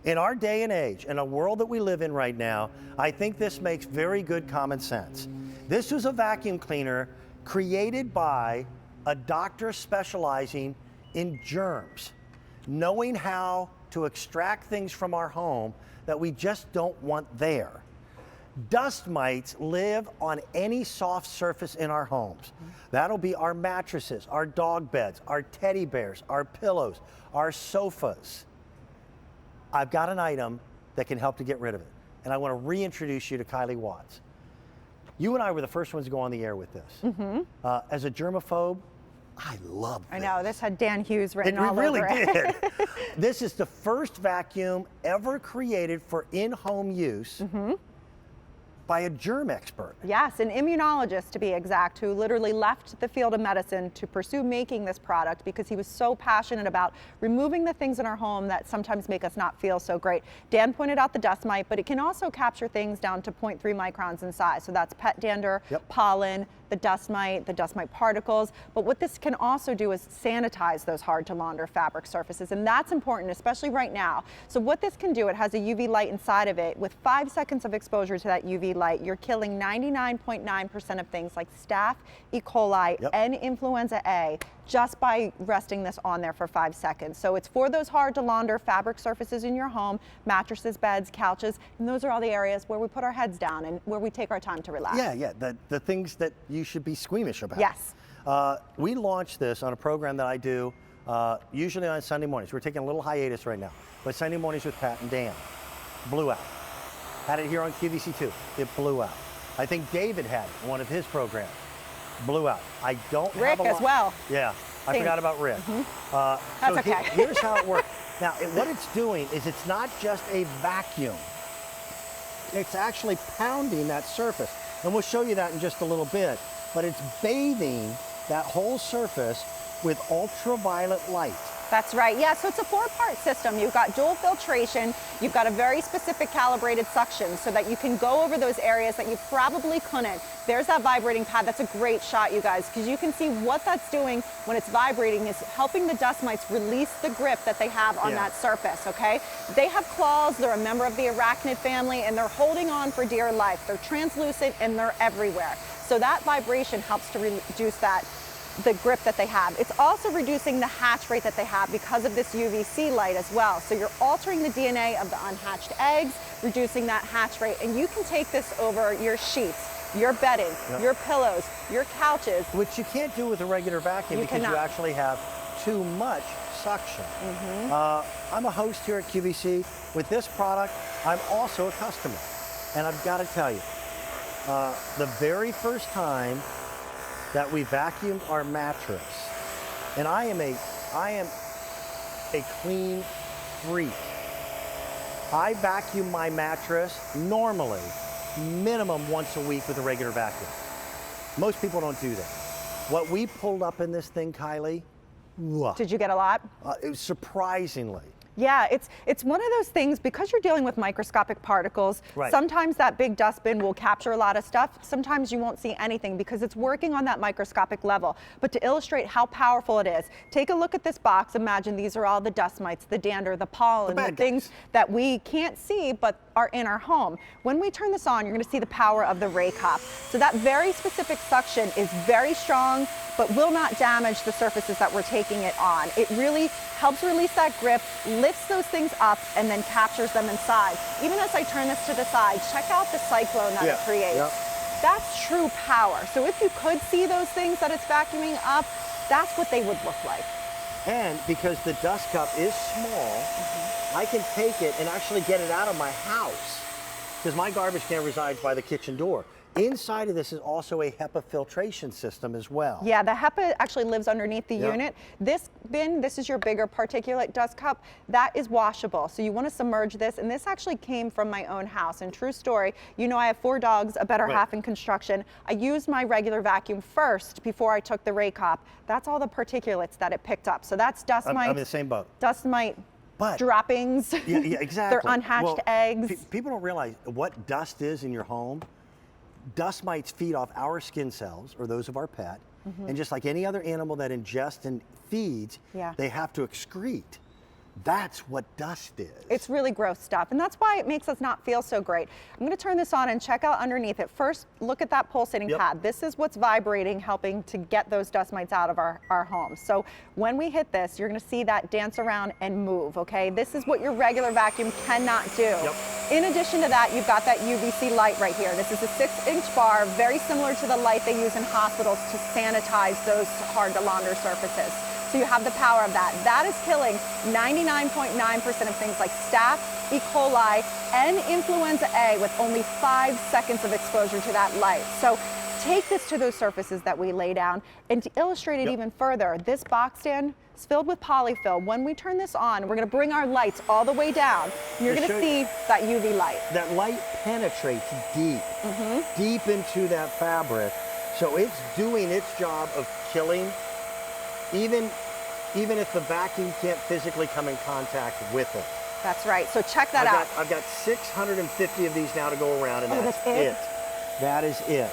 In our day and age, in a world that we live in right now, I think this makes very good common sense. This was a vacuum cleaner created by a doctor specializing in germs, knowing how to extract things from our home that we just don't want there. Dust mites live on any soft surface in our homes. That'll be our mattresses, our dog beds, our teddy bears, our pillows, our sofas. I've got an item that can help to get rid of it. And I want to reintroduce you to Kylie Watts. You and I were the first ones to go on the air with this. As a germaphobe, I love this. I know, this had Dan Hughes written all over it. It really did. This is the first vacuum ever created for in-home use by a germ expert. Yes, an immunologist to be exact, who literally left the field of medicine to pursue making this product because he was so passionate about removing the things in our home that sometimes make us not feel so great. Dan pointed out the dust mite, but it can also capture things down to 0.3 microns in size. So that's pet dander, pollen, the dust mite particles. But what this can also do is sanitize those hard to launder fabric surfaces. And that's important, especially right now. So what this can do, it has a UV light inside of it. With 5 seconds of exposure to that UV light, you're killing 99.9% of things like staph, E. coli, and influenza A just by resting this on there for 5 seconds. So it's for those hard to launder fabric surfaces in your home, mattresses, beds, couches, and those are all the areas where we put our heads down and where we take our time to relax. The things that you should be squeamish about. Yes. We launched this on a program that I do usually on Sunday mornings. We're taking a little hiatus right now, but Sunday mornings with Pat and Dan. Blew out. Had it here on QVC too. It blew out. I think David had it in one of his programs. Blew out. I don't Rick have a lot. as well. Yeah, I forgot about Rick. That's okay. Here's how it works. Now, what it's doing is it's not just a vacuum. It's actually pounding that surface. And we'll show you that in just a little bit. But it's bathing that whole surface with ultraviolet light. That's right. Yeah, so it's a 4-part system. You've got dual filtration. You've got a very specific calibrated suction so that you can go over those areas that you probably couldn't. There's that vibrating pad. That's a great shot, you guys, because you can see what that's doing when it's vibrating is helping the dust mites release the grip that they have on that surface, okay? They have claws. They're a member of the arachnid family, and they're holding on for dear life. They're translucent, and they're everywhere. So that vibration helps to reduce the grip that they have. It's also reducing the hatch rate that they have because of this UVC light as well. So you're altering the DNA of the unhatched eggs, reducing that hatch rate, and you can take this over your sheets, your bedding, your pillows, your couches. Which you can't do with a regular vacuum because you actually have too much suction. I'm a host here at QVC. With this product, I'm also a customer. And I've got to tell you, the very first time that we vacuumed our mattress, and I am a clean freak. I vacuum my mattress normally minimum once a week with a regular vacuum. Most people don't do that. What we pulled up in this thing, Kylie, did you get a lot? It was surprisingly. Yeah, it's one of those things, because you're dealing with microscopic particles, sometimes that big dustbin will capture a lot of stuff. Sometimes you won't see anything because it's working on that microscopic level. But to illustrate how powerful it is, take a look at this box. Imagine these are all the dust mites, the dander, the pollen, the things that we can't see but are in our home. When we turn this on, you're going to see the power of the RAYCOP. So that very specific suction is very strong, but will not damage the surfaces that we're taking it on. It really helps release that grip, lifts those things up, and then captures them inside. Even as I turn this to the side, check out the cyclone that it creates. That's true power. So if you could see those things that it's vacuuming up, that's what they would look like. And because the dust cup is small, I can take it and actually get it out of my house because my garbage can resides by the kitchen door. Inside of this is also a HEPA filtration system as well. Yeah, the HEPA actually lives underneath the unit. This bin, this is your bigger particulate dust cup, that is washable. So you want to submerge this, and this actually came from my own house. And true story, you know I have 4 dogs, a better half in construction. I used my regular vacuum first before I took the RAYCOP. That's all the particulates that it picked up. So that's dust mite. I'm in the same boat. Dust mite. Droppings. Yeah, exactly. They're unhatched eggs. People don't realize what dust is in your home. Dust mites feed off our skin cells, or those of our pet, and just like any other animal that ingests and feeds, they have to excrete. That's what dust is. It's really gross stuff, and that's why it makes us not feel so great. I'm going to turn this on and check out underneath it. First, look at that pulsating pad. This is what's vibrating, helping to get those dust mites out of our homes. So when we hit this, you're going to see that dance around and move, okay? This is what your regular vacuum cannot do. In addition to that, you've got that UVC light right here. This is a 6-inch bar, very similar to the light they use in hospitals to sanitize those hard to launder surfaces. So you have the power of that. That is killing 99.9% of things like staph, E. coli, and influenza A with only 5 seconds of exposure to that light. So take this to those surfaces that we lay down. And to illustrate it even further, this box stand is filled with polyfill. When we turn this on, we're going to bring our lights all the way down. And you're going to see that UV light. That light penetrates deep, deep into that fabric. So it's doing its job of killing, even if the vacuum can't physically come in contact with it. That's right. So check that out. I've got 650 of these now to go around, and that's it. That is it.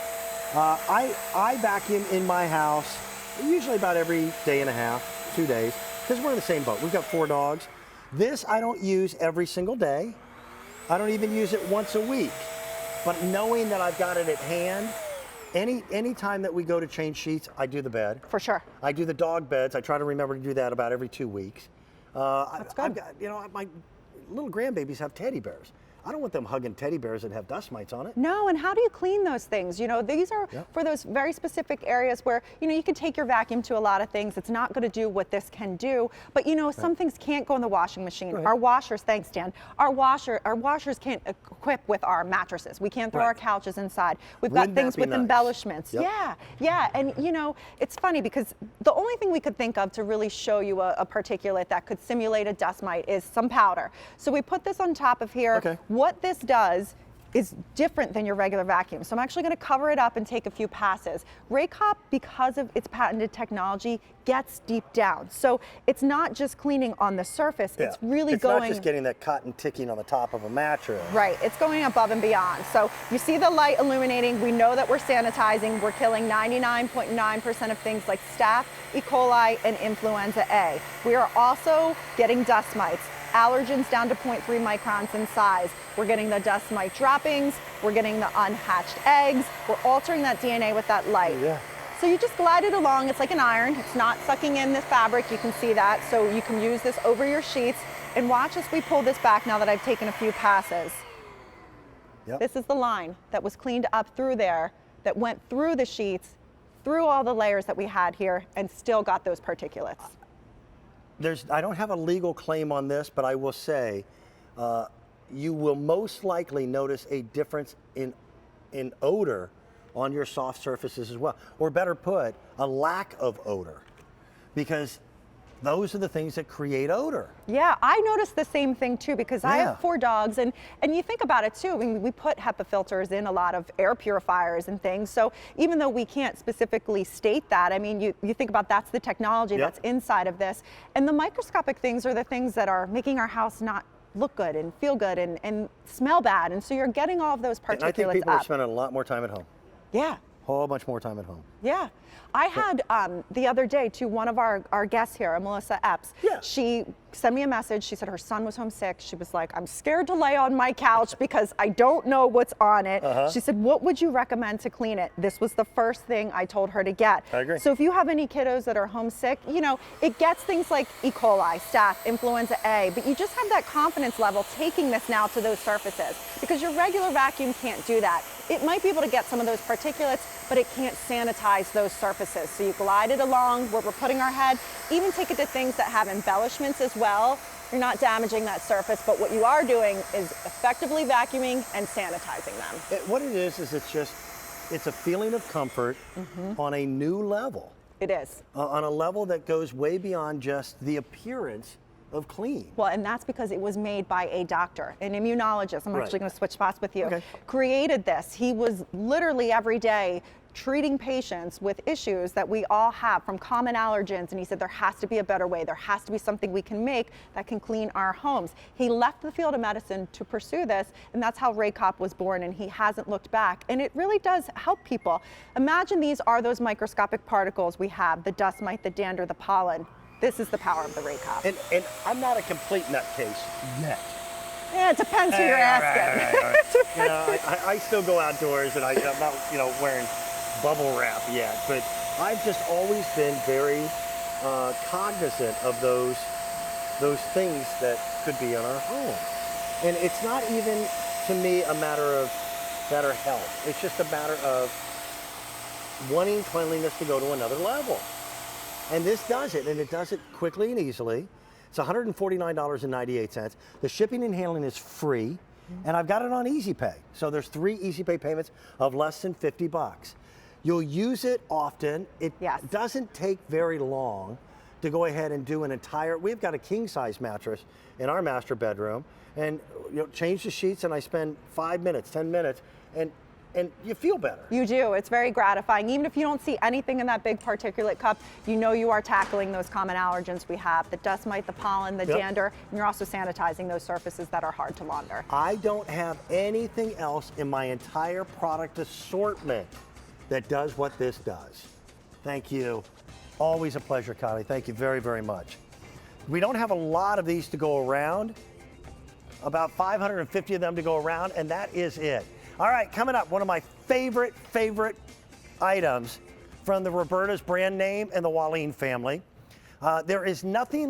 I vacuum in my house usually about every day and a half, 2 days, because we're in the same boat. We've got 4 dogs. This I don't use every single day. I don't even use it once a week. But knowing that I've got it at hand, any time that we go to change sheets, I do the bed. For sure. I do the dog beds. I try to remember to do that about every 2 weeks. That's good. I've got, my little grandbabies have teddy bears. I don't want them hugging teddy bears that have dust mites on it. No, and how do you clean those things? You know, these are for those very specific areas where, you know, you can take your vacuum to a lot of things. It's not going to do what this can do, but you know, some things can't go in the washing machine. Our washers, thanks Dan, our washers can't equip with our mattresses. We can't throw our couches inside. We've got things with embellishments. Yeah, and you know, it's funny because the only thing we could think of to really show you a particulate that could simulate a dust mite is some powder. So we put this on top of here. What this does is different than your regular vacuum. So I'm actually going to cover it up and take a few passes. RAYCOP, because of its patented technology, gets deep down. So it's not just cleaning on the surface, it's really going... It's not just getting that cotton ticking on the top of a mattress. Right, it's going above and beyond. So you see the light illuminating, we know that we're sanitizing, we're killing 99.9% of things like staph, E. coli, and influenza A. We are also getting dust mites. Allergens down to 0.3 microns in size. We're getting the dust mite droppings, we're getting the unhatched eggs, we're altering that DNA with that light. So you just glide it along, it's like an iron, it's not sucking in the fabric, you can see that, so you can use this over your sheets, and watch as we pull this back now that I've taken a few passes. This is the line that was cleaned up through there, that went through the sheets, through all the layers that we had here, and still got those particulates. I don't have a legal claim on this, but I will say you will most likely notice a difference in odor on your soft surfaces as well. Or better put, a lack of odor. Because those are the things that create odor. Yeah, I noticed the same thing too because I have 4 dogs and you think about it too. I mean, we put HEPA filters in a lot of air purifiers and things. So even though we can't specifically state that, I mean, you think about that's the technology that's inside of this. And the microscopic things are the things that are making our house not look good and feel good and smell bad. And so you're getting all of those particulates and I think people are spending a lot more time at home. Yeah. A whole bunch more time at home. Yeah. I had the other day to one of our guests here, Melissa Epps. She sent me a message. She said her son was homesick. She was like, I'm scared to lay on my couch because I don't know what's on it. She said, what would you recommend to clean it? This was the first thing I told her to get. I agree. So if you have any kiddos that are homesick, you know, it gets things like E. coli, staph, influenza A, but you just have that confidence level taking this now to those surfaces because your regular vacuum can't do that. It might be able to get some of those particulates, but it can't sanitize those surfaces. So you glide it along where we're putting our head, even take it to things that have embellishments as well. You're not damaging that surface, but what you are doing is effectively vacuuming and sanitizing them. What it is it's a feeling of comfort on a new level. It is. On a level that goes way beyond just the appearance of clean. Well, and that's because it was made by a doctor, an immunologist. I'm actually going to switch spots with you. Created this. He was literally every day treating patients with issues that we all have from common allergens, and he said there has to be a better way. There has to be something we can make that can clean our homes. He left the field of medicine to pursue this, and that's how RAYCOP was born, and he hasn't looked back. And it really does help people. Imagine these are those microscopic particles we have, the dust mite, the dander, the pollen. This is the power of the RAYCOP. And I'm not a complete nutcase yet. Yeah, it depends who you're asking. All right. You know, I still go outdoors, and I'm not, you know, wearing bubble wrap yet, but I've just always been very cognizant of those things that could be in our home. And it's not even, to me, a matter of better health. It's just a matter of wanting cleanliness to go to another level. And this does it, and it does it quickly and easily. It's $149.98. The shipping and handling is free, and I've got it on Easy Pay. So there's 3 Easy Pay payments of less than 50 bucks. You'll use it often. It doesn't take very long to go ahead and do an entire, we've got a king size mattress in our master bedroom, and you know, change the sheets, and I spend 5 minutes, 10 minutes, and you feel better. You do. It's very gratifying. Even if you don't see anything in that big particulate cup, you know you are tackling those common allergens we have, the dust mite, the pollen, the dander, and you're also sanitizing those surfaces that are hard to launder. I don't have anything else in my entire product assortment that does what this does. Thank you. Always a pleasure, Connie. Thank you very, very much. We don't have a lot of these to go around, about 550 of them to go around, and that is it. All right, coming up, one of my favorite items from the Roberta's brand name and the Wallin family. There is nothing